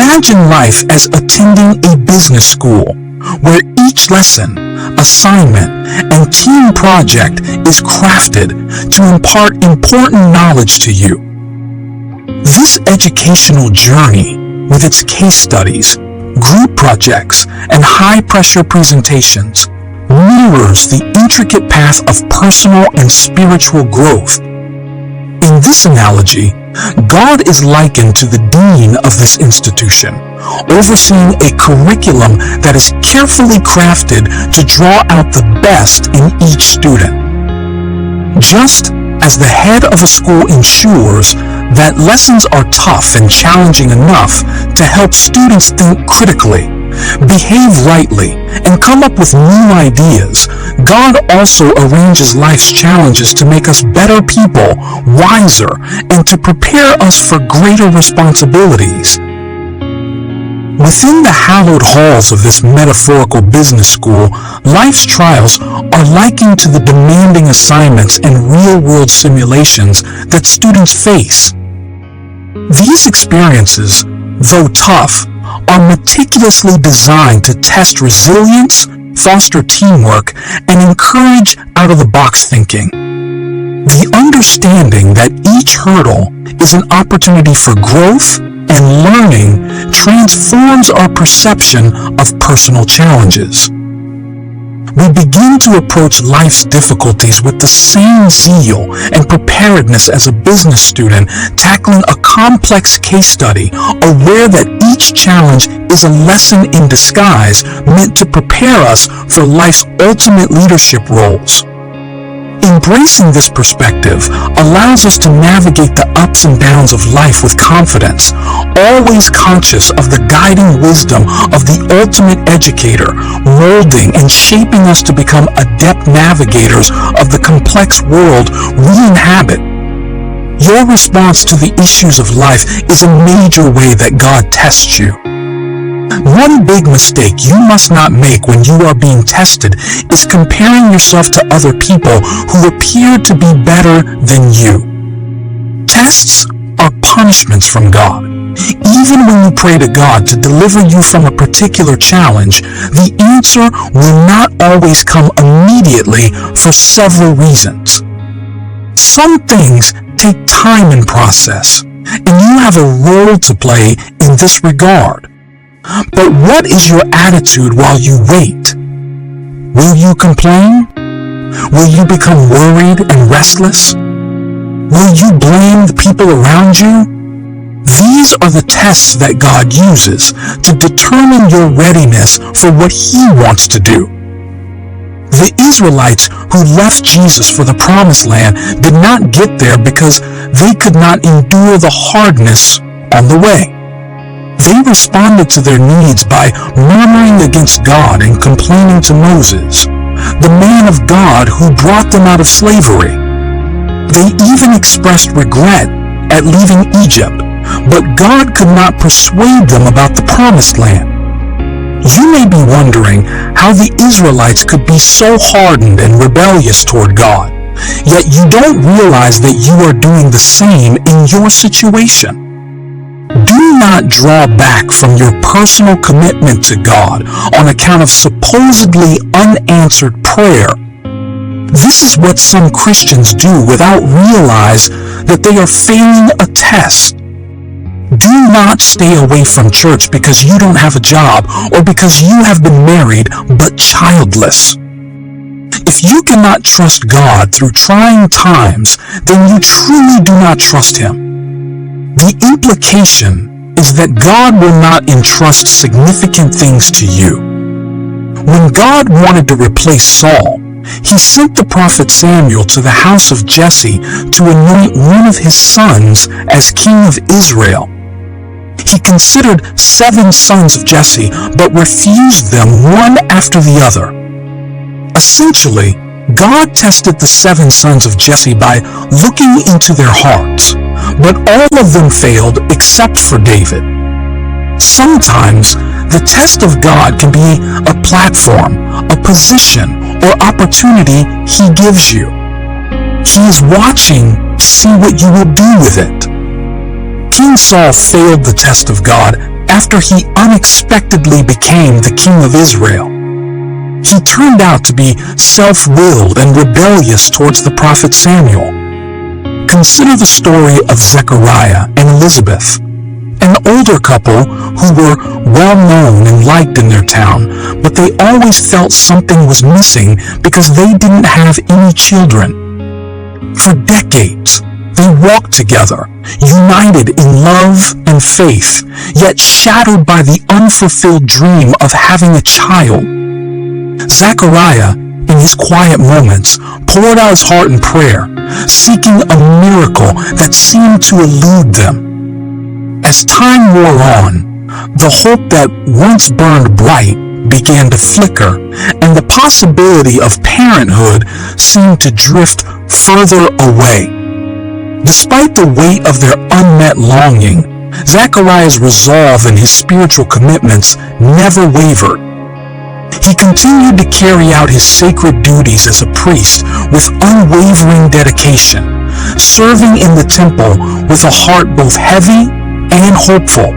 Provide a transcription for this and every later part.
Imagine life as attending a business school, where each lesson, assignment, and team project is crafted to impart important knowledge to you. This educational journey, with its case studies, group projects, and high-pressure presentations, mirrors the intricate path of personal and spiritual growth. In this analogy, God is likened to the dean of this institution, overseeing a curriculum that is carefully crafted to draw out the best in each student. Just as the head of a school ensures that lessons are tough and challenging enough to help students think critically, behave rightly, and come up with new ideas, God also arranges life's challenges to make us better people, wiser, and to prepare us for greater responsibilities. Within the hallowed halls of this metaphorical business school, life's trials are likened to the demanding assignments and real-world simulations that students face. These experiences, though tough, are meticulously designed to test resilience, foster teamwork, and encourage out-of-the-box thinking. The understanding that each hurdle is an opportunity for growth and learning transforms our perception of personal challenges. We begin to approach life's difficulties with the same zeal and preparedness as a business student tackling a complex case study, aware that each challenge is a lesson in disguise meant to prepare us for life's ultimate leadership roles. Embracing this perspective allows us to navigate the ups and downs of life with confidence, always conscious of the guiding wisdom of the ultimate educator, molding and shaping us to become adept navigators of the complex world we inhabit. Your response to the issues of life is a major way that God tests you. One big mistake you must not make when you are being tested is comparing yourself to other people who appear to be better than you. Tests are punishments from God. Even when you pray to God to deliver you from a particular challenge, the answer will not always come immediately for several reasons. Some things take time and process, and you have a role to play in this regard. But what is your attitude while you wait? Will you complain? Will you become worried and restless? Will you blame the people around you? These are the tests that God uses to determine your readiness for what He wants to do. The Israelites who left Jesus for the Promised Land did not get there because they could not endure the hardness on the way. They responded to their needs by murmuring against God and complaining to Moses, the man of God who brought them out of slavery. They even expressed regret at leaving Egypt, but God could not persuade them about the Promised Land. You may be wondering how the Israelites could be so hardened and rebellious toward God, yet you don't realize that you are doing the same in your situation. Do not draw back from your personal commitment to God on account of supposedly unanswered prayer. This is what some Christians do without realize that they are failing a test. Do not stay away from church because you don't have a job or because you have been married but childless. If you cannot trust God through trying times, then you truly do not trust Him. The implication is that God will not entrust significant things to you. When God wanted to replace Saul, He sent the prophet Samuel to the house of Jesse to anoint one of his sons as king of Israel. He considered 7 sons of Jesse, but refused them one after the other. Essentially, God tested the 7 sons of Jesse by looking into their hearts, but all of them failed except for David. Sometimes, the test of God can be a platform, a position, or opportunity He gives you. He is watching to see what you will do with it. King Saul failed the test of God after he unexpectedly became the king of Israel. He turned out to be self-willed and rebellious towards the prophet Samuel. Consider the story of Zechariah and Elizabeth, an older couple who were well-known and liked in their town, but they always felt something was missing because they didn't have any children. For decades, they walked together, united in love and faith, yet shattered by the unfulfilled dream of having a child. Zechariah, in his quiet moments, poured out his heart in prayer, seeking a miracle that seemed to elude them. As time wore on, the hope that once burned bright began to flicker, and the possibility of parenthood seemed to drift further away. Despite the weight of their unmet longing, Zechariah's resolve and his spiritual commitments never wavered. He continued to carry out his sacred duties as a priest with unwavering dedication, serving in the temple with a heart both heavy and hopeful.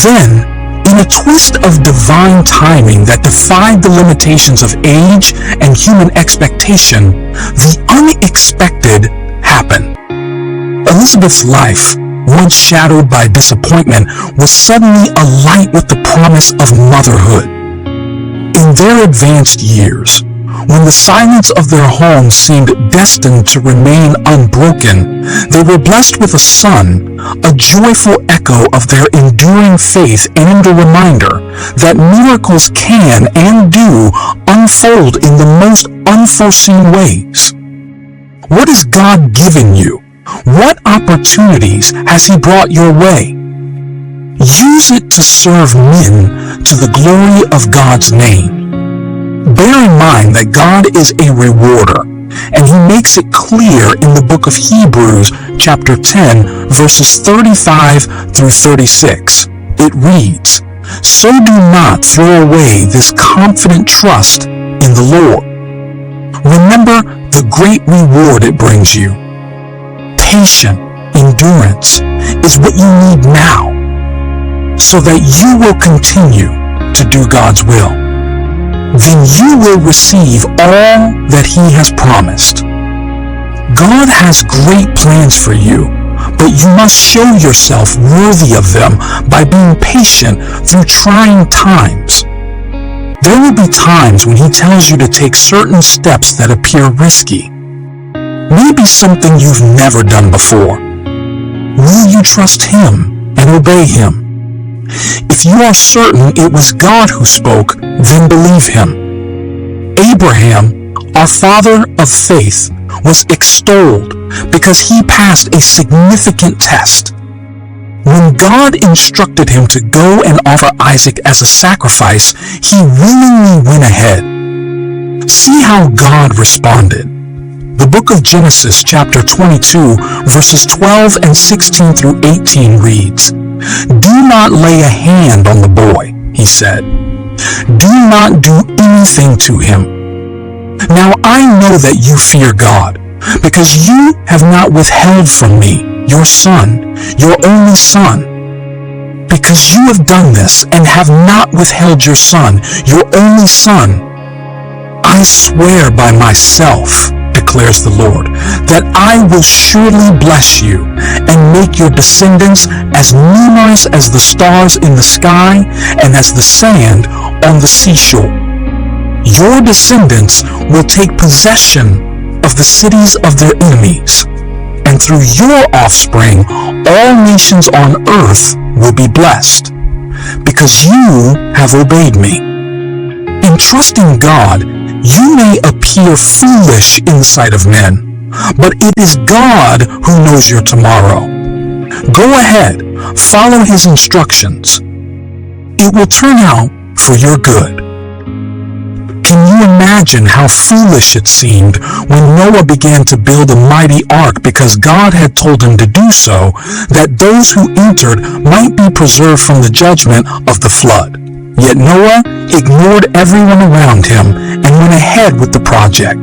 Then, in a twist of divine timing that defied the limitations of age and human expectation, the unexpected happened. Elizabeth's life, once shadowed by disappointment, was suddenly alight with the promise of motherhood. In their advanced years, when the silence of their home seemed destined to remain unbroken, they were blessed with a son, a joyful echo of their enduring faith and a reminder that miracles can and do unfold in the most unforeseen ways. What has God given you? What opportunities has He brought your way? Use it to serve men to the glory of God's name. Bear in mind that God is a rewarder, and He makes it clear in the book of Hebrews, chapter 10, verses 35 through 36. It reads, "So do not throw away this confident trust in the Lord. Remember the great reward it brings you. Patient endurance is what you need now, so that you will continue to do God's will. Then you will receive all that He has promised." God has great plans for you, but you must show yourself worthy of them by being patient through trying times. There will be times when He tells you to take certain steps that appear risky. Maybe something you've never done before. Will you trust Him and obey Him? If you are certain it was God who spoke, then believe Him. Abraham, our father of faith, was extolled because he passed a significant test. When God instructed him to go and offer Isaac as a sacrifice, he willingly went ahead. See how God responded. The book of Genesis, chapter 22, verses 12 and 16 through 18 reads, "Do not lay a hand on the boy," he said. "Do not do anything to him. Now I know that you fear God, because you have not withheld from me your son, your only son. Because you have done this and have not withheld your son, your only son, I swear by myself, declares the Lord, that I will surely bless you and make your descendants as numerous as the stars in the sky and as the sand on the seashore. Your descendants will take possession of the cities of their enemies, and through your offspring all nations on earth will be blessed, because you have obeyed me." In trusting God, you may appear foolish in the sight of men, but it is God who knows your tomorrow. Go ahead, follow His instructions. It will turn out for your good. Can you imagine how foolish it seemed when Noah began to build a mighty ark because God had told him to do so, that those who entered might be preserved from the judgment of the flood? Yet Noah ignored everyone around him and went ahead with the project.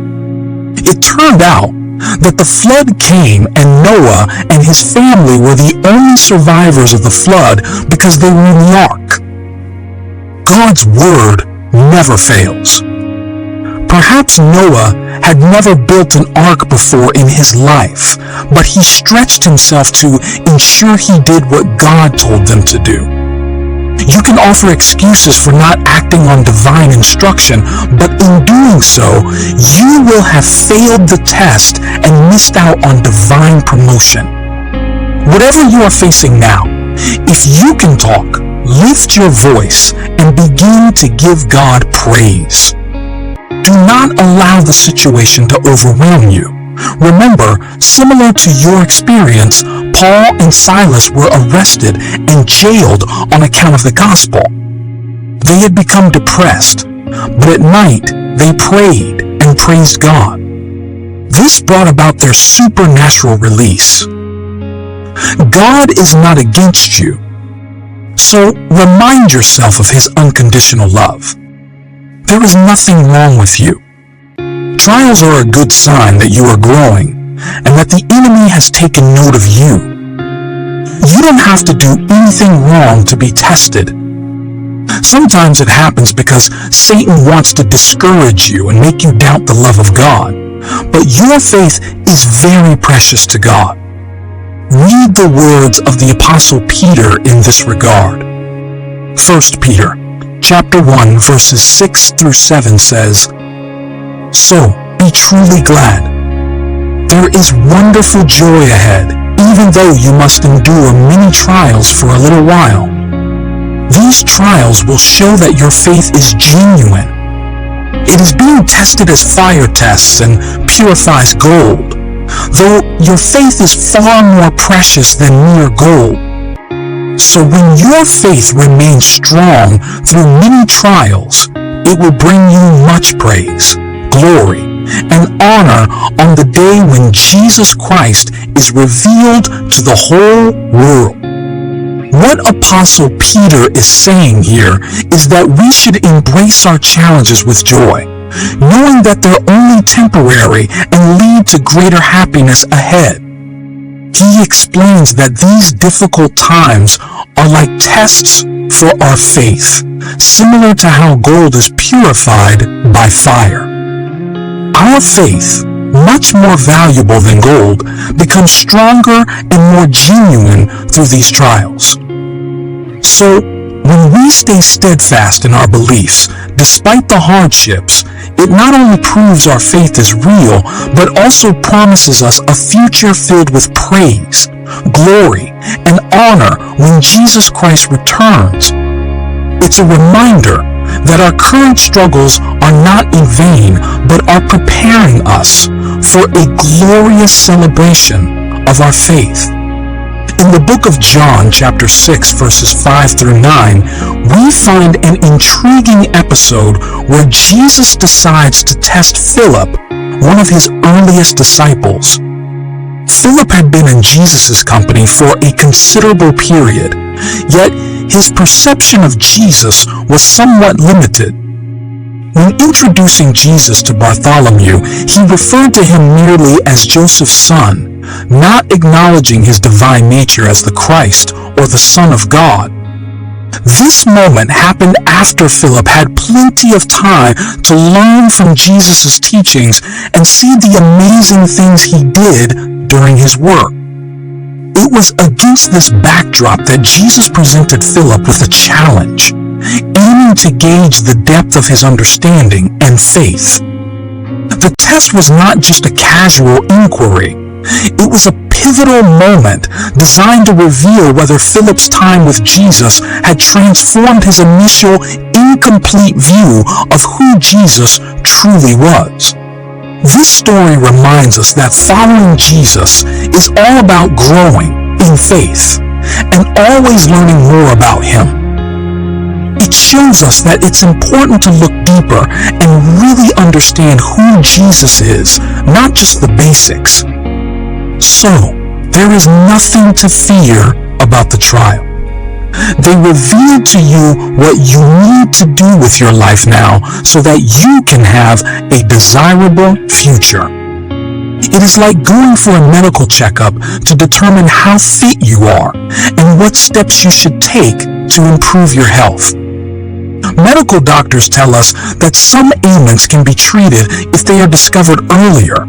It turned out that the flood came and Noah and his family were the only survivors of the flood because they were in the ark. God's word never fails. Perhaps Noah had never built an ark before in his life, but he stretched himself to ensure he did what God told them to do. You can offer excuses for not acting on divine instruction, but in doing so, you will have failed the test and missed out on divine promotion. Whatever you are facing now, if you can talk, lift your voice and begin to give God praise. Do not allow the situation to overwhelm you. Remember, similar to your experience, Paul and Silas were arrested and jailed on account of the gospel. They had become depressed, but at night they prayed and praised God. This brought about their supernatural release. God is not against you, so remind yourself of His unconditional love. There is nothing wrong with you. Trials are a good sign that you are growing and that the enemy has taken note of you. You don't have to do anything wrong to be tested. Sometimes it happens because Satan wants to discourage you and make you doubt the love of God. But your faith is very precious to God. Read the words of the Apostle Peter in this regard. 1 Peter chapter 1 verses 6 through 7 says, "So be truly glad. There is wonderful joy ahead, even though you must endure many trials for a little while. These trials will show that your faith is genuine. It is being tested as fire tests and purifies gold, though your faith is far more precious than mere gold. So when your faith remains strong through many trials, it will bring you much praise, glory, and honor on the day when Jesus Christ is revealed to the whole world." What Apostle Peter is saying here is that we should embrace our challenges with joy, knowing that they're only temporary and lead to greater happiness ahead. He explains that these difficult times are like tests for our faith, similar to how gold is purified by fire. Our faith, much more valuable than gold, becomes stronger and more genuine through these trials. So, when we stay steadfast in our beliefs, despite the hardships, it not only proves our faith is real, but also promises us a future filled with praise, glory, and honor when Jesus Christ returns. It's a reminder that our current struggles are not in vain, but are preparing us for a glorious celebration of our faith. In the book of John, chapter 6, verses 5 through 9, we find an intriguing episode where Jesus decides to test Philip, one of his earliest disciples. Philip had been in Jesus' company for a considerable period, yet his perception of Jesus was somewhat limited. When introducing Jesus to Bartholomew, he referred to him merely as Joseph's son, not acknowledging his divine nature as the Christ or the Son of God. This moment happened after Philip had plenty of time to learn from Jesus' teachings and see the amazing things he did during his work. It was against this backdrop that Jesus presented Philip with a challenge, aiming to gauge the depth of his understanding and faith. The test was not just a casual inquiry. It was a pivotal moment designed to reveal whether Philip's time with Jesus had transformed his initial incomplete view of who Jesus truly was. This story reminds us that following Jesus is all about growing in faith and always learning more about Him. It shows us that it's important to look deeper and really understand who Jesus is, not just the basics. So, there is nothing to fear about the trial. They reveal to you what you need to do with your life now so that you can have a desirable future. It is like going for a medical checkup to determine how fit you are and what steps you should take to improve your health. Medical doctors tell us that some ailments can be treated if they are discovered earlier.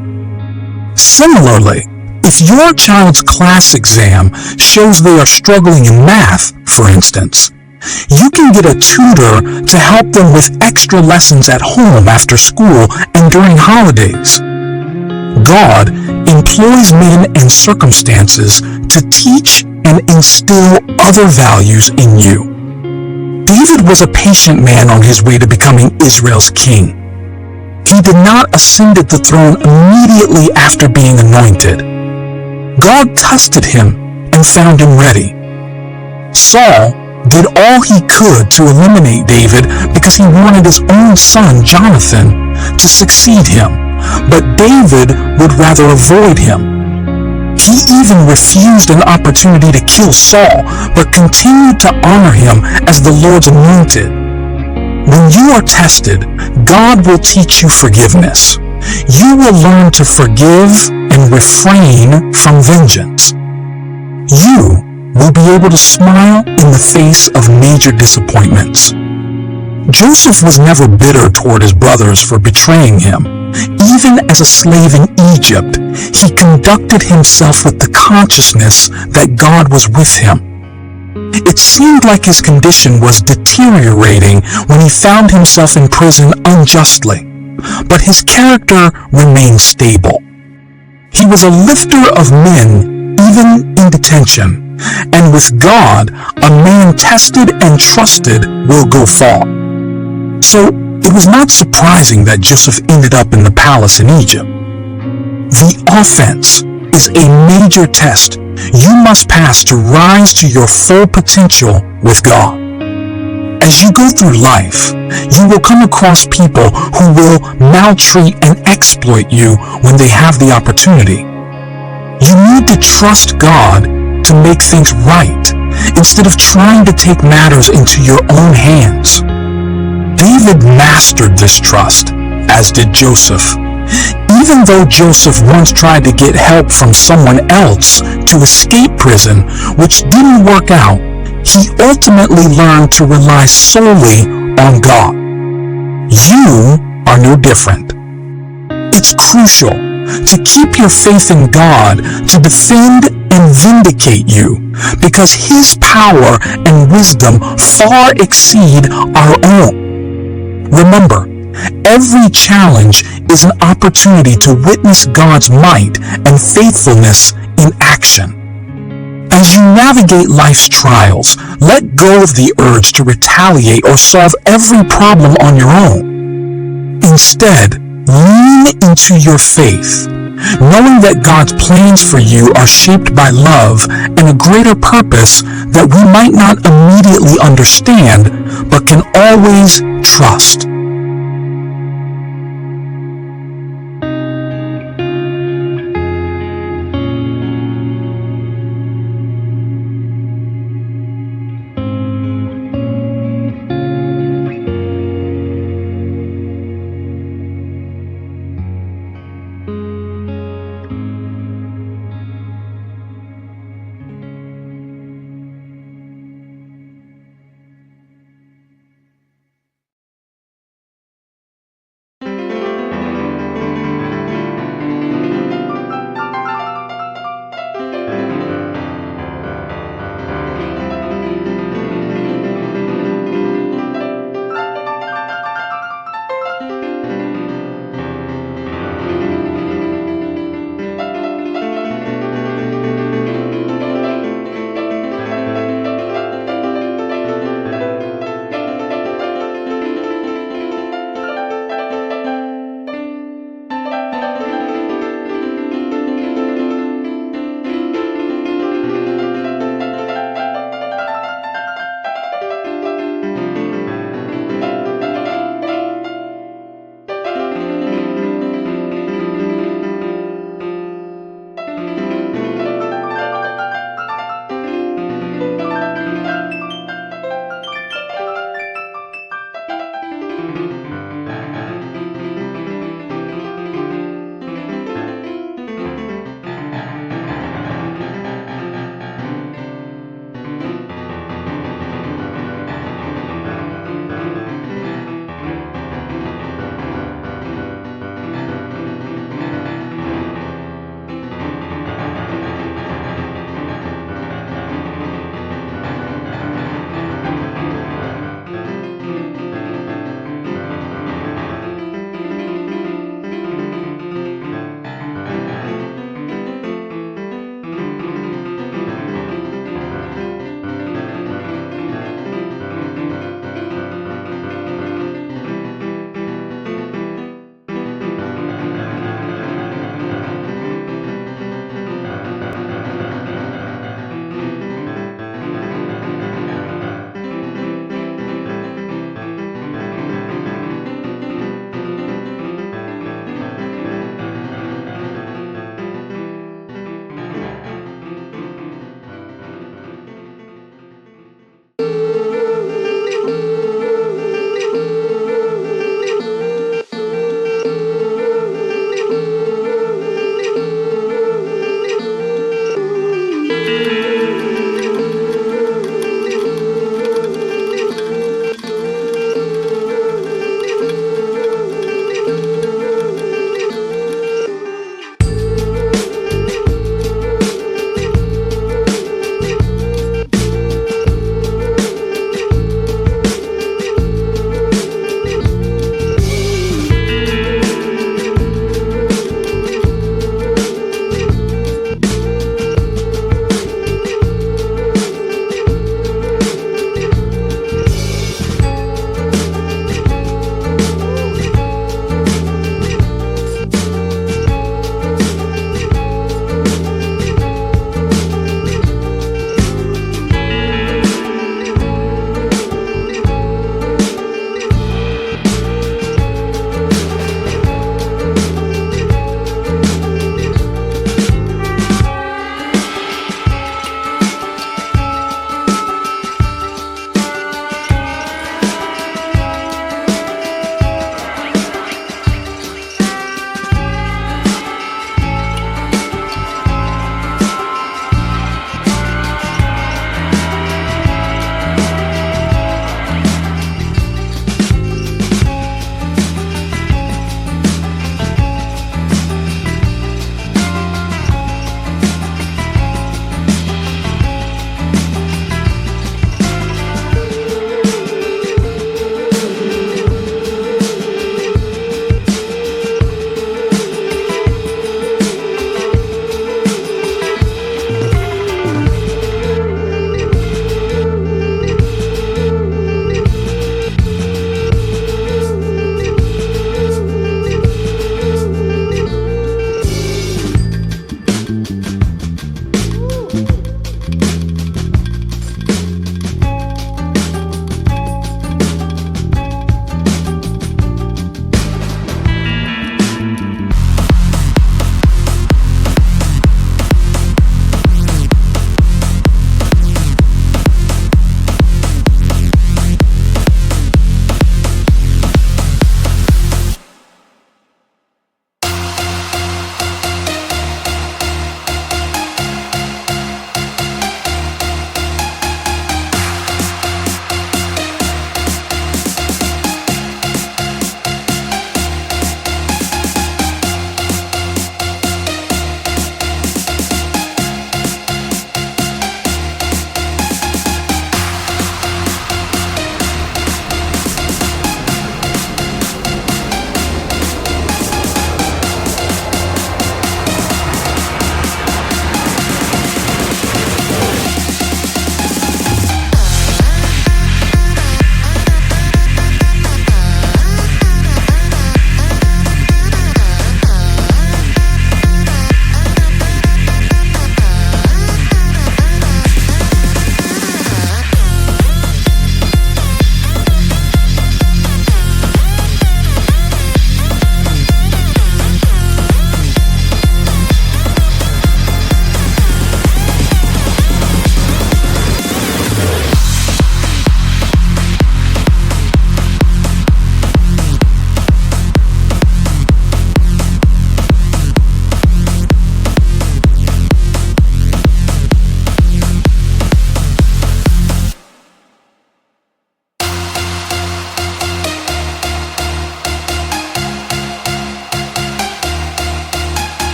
Similarly, if your child's class exam shows they are struggling in math, for instance, you can get a tutor to help them with extra lessons at home after school and during holidays. God employs men and circumstances to teach and instill other values in you. David was a patient man on his way to becoming Israel's king. He did not ascend at the throne immediately after being anointed. God tested him and found him ready. Saul did all he could to eliminate David because he wanted his own son, Jonathan, to succeed him, but David would rather avoid him. He even refused an opportunity to kill Saul, but continued to honor him as the Lord's anointed. When you are tested, God will teach you forgiveness. You will learn to forgive and refrain from vengeance. You will be able to smile in the face of major disappointments. Joseph was never bitter toward his brothers for betraying him. Even as a slave in Egypt, he conducted himself with the consciousness that God was with him. It seemed like his condition was deteriorating when he found himself in prison unjustly, but his character remained stable. He was a lifter of men, even in detention, and with God, a man tested and trusted will go far. So, it was not surprising that Joseph ended up in the palace in Egypt. The offense is a major test you must pass to rise to your full potential with God. As you go through life, you will come across people who will maltreat and exploit you when they have the opportunity. You need to trust God to make things right instead of trying to take matters into your own hands. David mastered this trust, as did Joseph. Even though Joseph once tried to get help from someone else to escape prison, which didn't work out, he ultimately learned to rely solely on God. You are no different. It's crucial to keep your faith in God to defend and vindicate you, because His power and wisdom far exceed our own. Remember, every challenge is an opportunity to witness God's might and faithfulness in action. As you navigate life's trials, let go of the urge to retaliate or solve every problem on your own. Instead, lean into your faith, knowing that God's plans for you are shaped by love and a greater purpose that we might not immediately understand, but can always trust.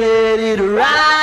ready to ride.